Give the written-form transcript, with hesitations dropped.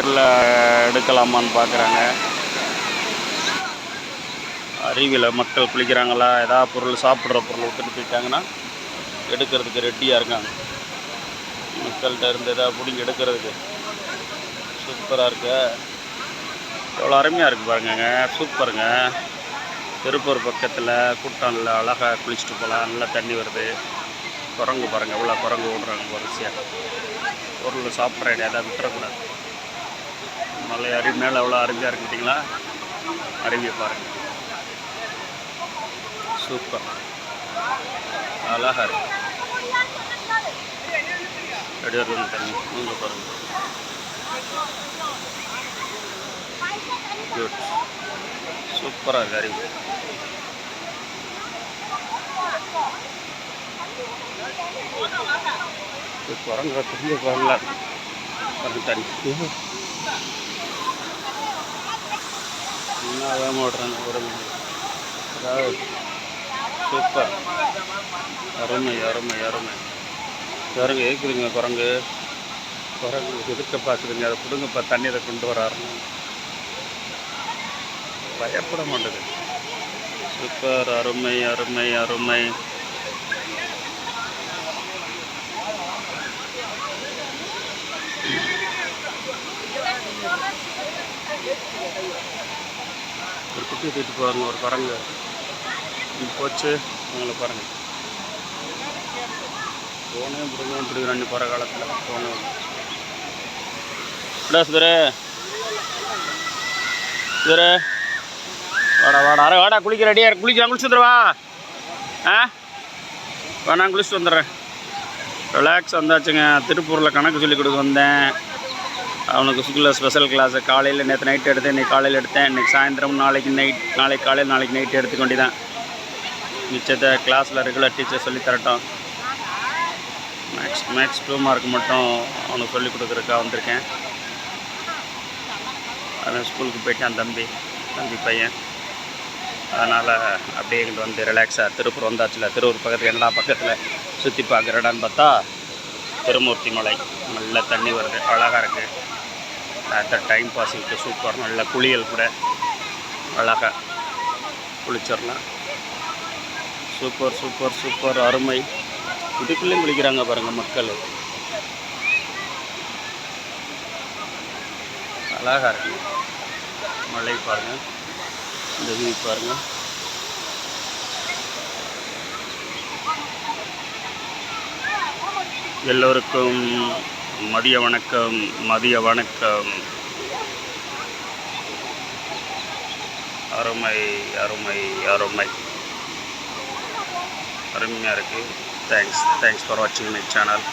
எடுக்கலாமான்னு பார்க்குறாங்க. அருவியில் மக்கள் குளிக்கிறாங்களா, ஏதாவது பொருள் சாப்பிட்ற பொருள் விட்டுட்டு போயிட்டாங்கன்னா எடுக்கிறதுக்கு ரெடியாக இருக்காங்க. மக்கள்கிட்ட இருந்து எதாவது பிடிங்கி எடுக்கிறதுக்கு. சூப்பராக இருக்கு, எவ்வளோ அருமையாக இருக்குது பாருங்கங்க. சூப்பருங்க. திருப்பூர் பக்கத்தில் கூட்டம் இல்லை, அழகாக குளிச்சுட்டு போகலாம். நல்லா தண்ணி வருது. குரங்கு பாருங்கள், எவ்வளோ குரங்கு ஓடுறாங்க வரிசையாக. பொருள் சாப்பிட்ற இடம் ஏதாவது விட்டுறக்கூடாது. மலை அருவி மேலே எவ்வளோ அருமையாக இருக்குங்களா. அருவியை பாருங்கள், சூப்பர், அழகாக இருக்கு. ரெடியாக தண்ணி மூங்க பாருங்கள். குட், சூப்பராக இருக்குது அருவி. குரங்கு திரும்ப பாருங்களா, தண்ணி என்ன வேகமாக ஓடுறாங்க குரங்கு. அதாவது சூப்பர், அருமை அருமை அருமை. குரங்கு இருக்குதுங்க, குரங்கு எதிர்க்க பார்க்குதுங்க. அதை பிடுங்கப்பா, தண்ணீரை கொண்டு வராருங்க. பயப்பட மாட்டேது. சூப்பர், அருமை அருமை அருமை. ஒரு குட்டி தூக்கிட்டு போவாங்க ஒரு குரங்கு போச்சு. அவங்கள பாருங்கள், போனே பிடிக்கிறாங்க போகிற காலத்தில். போன சுதரே சுதரே வாடா வாடா, அரை வாடா, குளிக்க ரெடியாக குளிச்சு வந்துடுவா. நான் குளிச்சுட்டு வந்துடுறேன். ரிலாக்ஸ் வந்தாச்சுங்க. திருப்பூரில் கணக்கு சொல்லி கொடுக்க வந்தேன். அவனுக்கு ஸ்கூலில் ஸ்பெஷல் கிளாஸு காலையில் நேற்று நைட்டு எடுத்தேன், இன்றைக்கி காலையில் எடுத்தேன். இன்றைக்கி சாயந்தரம், நாளைக்கு காலையில் நாளைக்கு நைட்டு எடுத்துக்க வேண்டியதான். மிச்சத்தை கிளாஸில் ரெகுலர் டீச்சர் சொல்லி தரட்டும். மேக்ஸ் 2 மார்க் மட்டும் அவனுக்கு சொல்லிக் கொடுக்குறதுக்காக வந்திருக்கேன். அவன் ஸ்கூலுக்கு போயிட்டான், தம்பி பையன். அதனால் அப்படியே எங்கிட்ட வந்து ரிலாக்ஸாக திருப்பூர் வந்தாச்சுல. திருப்பூர் பக்கத்தில் எல்லா பக்கத்தில் சுற்றி பார்க்குறடான்னு பார்த்தா திருமூர்த்தி மலை. நல்ல தண்ணி வருது, அழகாக இருக்குது. அந்த டைம் பாஸிங்க்கு சூப்பர். நல்ல குளியல் கூட அழகாக குளிச்சிடலாம். சூப்பர் சூப்பர் சூப்பர், அருமை. இதுக்குள்ளேயும் குளிக்கிறாங்க பாருங்கள் மக்கள். அழகாக இருக்குது. மலை பாருங்கள், இந்த வியூ பாருங்கள். எல்லோருக்கும் மதிய வணக்கம். அருமை அருமை அருமை, அருமையாக இருக்குது. தேங்க்ஸ் ஃபார் வாட்சிங் மை சேனல்.